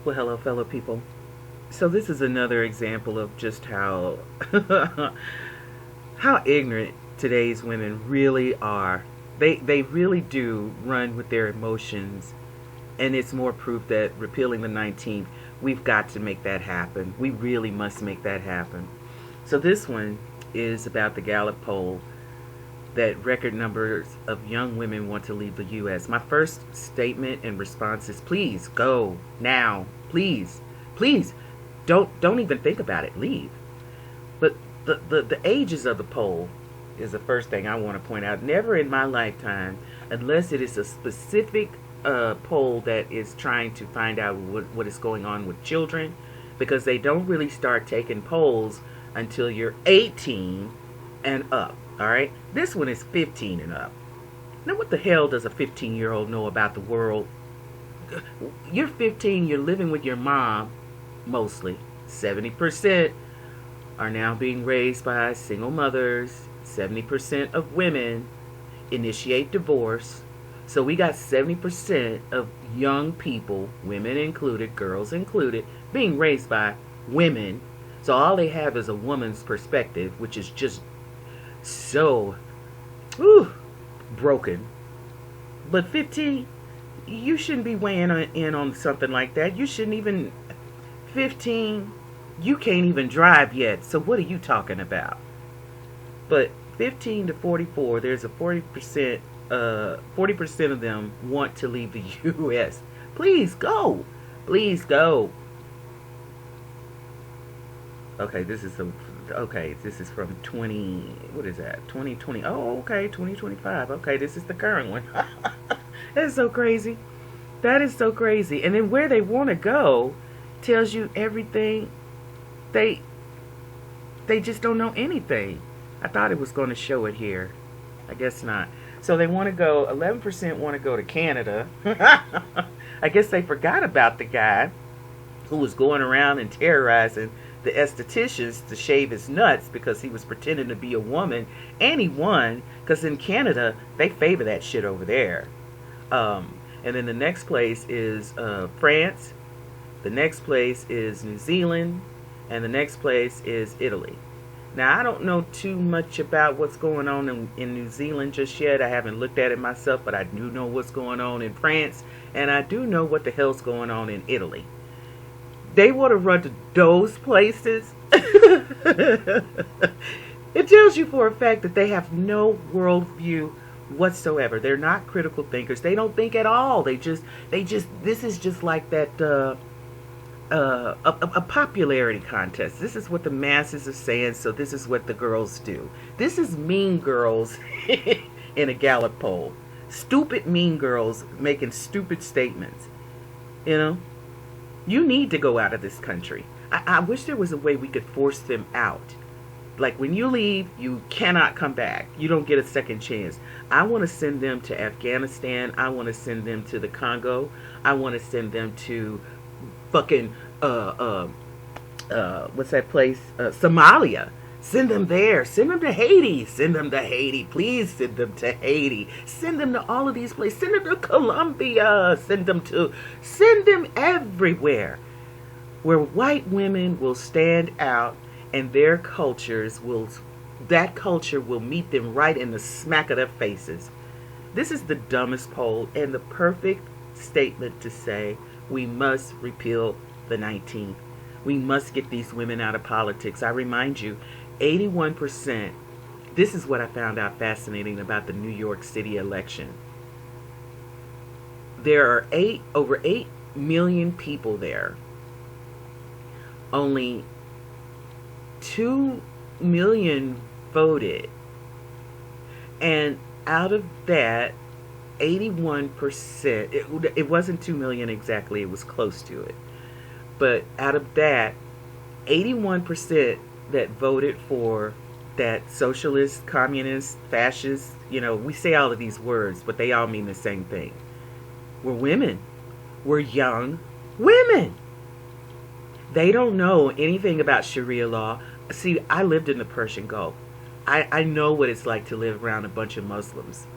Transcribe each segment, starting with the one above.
Well, hello, fellow people. So this is another example of just how how ignorant today's women really are. They really do run with their emotions, and it's more proof that repealing the 19th, we've got to make that happen. We really must make that happen. So this one is about the Gallup poll that record numbers of young women want to leave the U.S. My first statement and response is, please go now. Please, please, don't even think about it. Leave. But the ages of the poll is the first thing I want to point out. Never in my lifetime, unless it is a specific poll that is trying to find out what is going on with children, because they don't really start taking polls until you're 18 and up. All right, this one is 15 and up. Now, what the hell does a 15-year-old know about the world? You're 15, you're living with your mom, mostly. 70% are now being raised by single mothers. 70% of women initiate divorce. So we got 70% of young people, women included, girls included, being raised by women. So all they have is a woman's perspective, which is just so broken. But 15, you shouldn't be weighing in on something like that. You shouldn't even. 15, you can't even drive yet, so what are you talking about? But 15 to 44, there's a 40% 40% of them want to leave the US. Please go. Please go. Okay, this is from 20, what is that? 2020. Oh, okay, 2025. Okay, this is the current one. That's so crazy. That is so crazy. And then where they want to go tells you everything. They just don't know anything. I thought it was going to show it here. I guess not. So they want to go, 11% want to go to Canada. I guess they forgot about the guy who was going around and terrorizing the estheticians to shave his nuts because he was pretending to be a woman, and he won because in Canada they favor that shit over there. And then the next place is France, the next place is New Zealand, and the next place is Italy. Now, I don't know too much about what's going on in New Zealand just yet. I haven't looked at it myself, but I do know what's going on in France, and I do know what the hell's going on in Italy. They want to run to those places. It tells you for a fact that they have no worldview whatsoever. They're not critical thinkers. They don't think at all. This is just like that a popularity contest. This is what the masses are saying, so this is what the girls do. This is mean girls in a Gallup poll. Stupid mean girls making stupid statements. You know? You need to go out of this country. I wish there was a way we could force them out. Like when you leave, you cannot come back. You don't get a second chance. I want to send them to Afghanistan. I want to send them to the Congo. I want to send them to fucking what's that place? Somalia. Send them there. Send them to Haiti. Send them to Haiti. Please send them to Haiti. Send them to all of these places. Send them to Colombia. Send them everywhere where white women will stand out and their that culture will meet them right in the smack of their faces. This is the dumbest poll and the perfect statement to say we must repeal the 19th. We must get these women out of politics. I remind you, 81%. This is what I found out fascinating about the New York City election. There are over 8 million people there. Only 2 million voted. And out of that, 81%, it wasn't 2 million exactly, it was close to it. But out of that, 81% that voted for that socialist, communist, fascist, we say all of these words, but they all mean the same thing. Were women. Were young women. They don't know anything about Sharia law. See, I lived in the Persian Gulf. I know what it's like to live around a bunch of Muslims.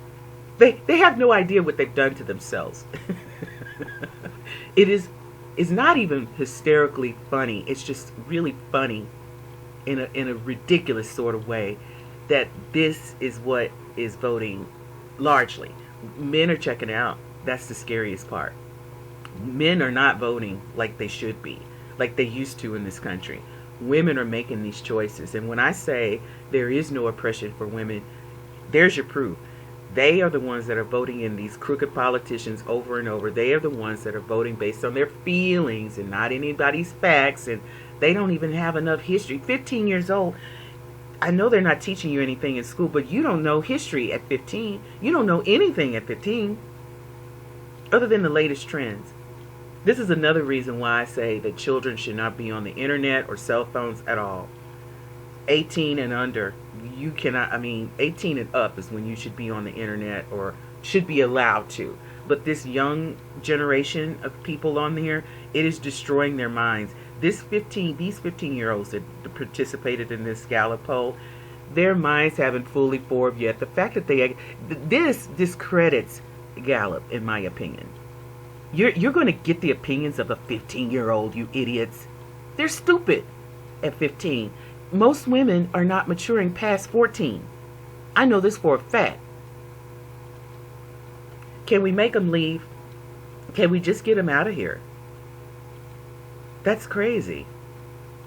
They have no idea what they've done to themselves. It is It's not even hysterically funny. It's just really funny in a ridiculous sort of way that this is what is voting largely. Men are checking out. That's the scariest part. Men are not voting like they should be, like they used to in this country. Women are making these choices. And when I say there is no oppression for women, there's your proof. They are the ones that are voting in these crooked politicians over and over. They are the ones that are voting based on their feelings and not anybody's facts. And they don't even have enough history. 15 years old. I know they're not teaching you anything in school, but you don't know history at 15. You don't know anything at 15 other than the latest trends. This is another reason why I say that children should not be on the internet or cell phones at all. 18 and under, you cannot, 18 and up is when you should be on the internet or should be allowed to. But this young generation of people on there, it is destroying their minds. These 15-year-olds that participated in this Gallup poll, their minds haven't fully formed yet. The fact that this discredits Gallup, in my opinion. You're going to get the opinions of a 15-year-old, you idiots. They're stupid at 15. Most women are not maturing past 14. I know this for a fact. Can we make them leave? Can we just get them out of here? That's crazy.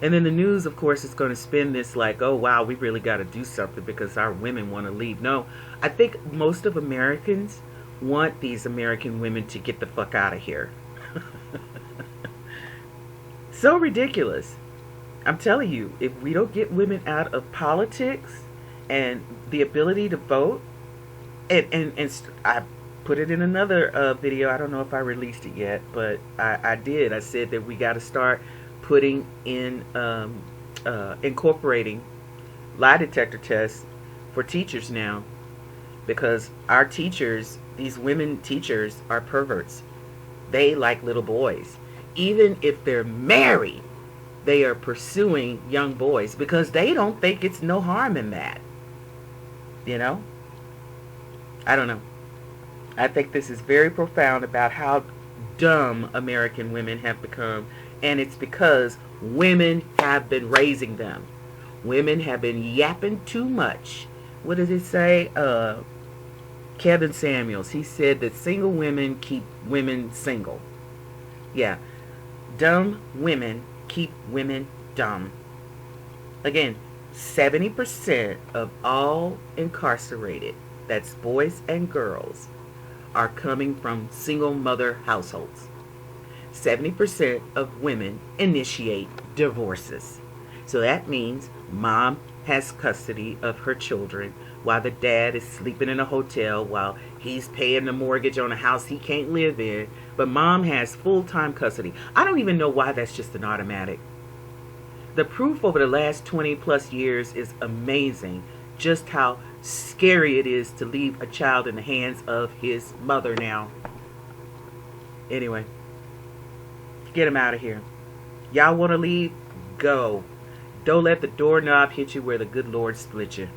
And then the news, of course, is going to spin this like, oh, wow, we really got to do something because our women want to leave. No, I think most of Americans want these American women to get the fuck out of here. So ridiculous. I'm telling you, if we don't get women out of politics and the ability to vote, and I put it in another video. I don't know if I released it yet, but I did. I said that we got to start putting in, incorporating lie detector tests for teachers now, because our teachers, these women teachers, are perverts. They like little boys. Even if they're married, they are pursuing young boys because they don't think it's no harm in that. You know? I don't know. I think this is very profound about how dumb American women have become, and it's because women have been raising them. Women have been yapping too much. What does it say? Kevin Samuels, he said that single women keep women single. Yeah. Dumb women keep women dumb. Again, 70% of all incarcerated, that's boys and girls, are coming from single mother households. 70% of women initiate divorces. So that means mom has custody of her children while the dad is sleeping in a hotel while he's paying the mortgage on a house he can't live in. But mom has full-time custody. I don't even know why that's just an automatic. The proof over the last 20 plus years is amazing. Just how scary it is to leave a child in the hands of his mother now. Anyway, get him out of here. Y'all want to leave? Go. Don't let the doorknob hit you where the good Lord split you.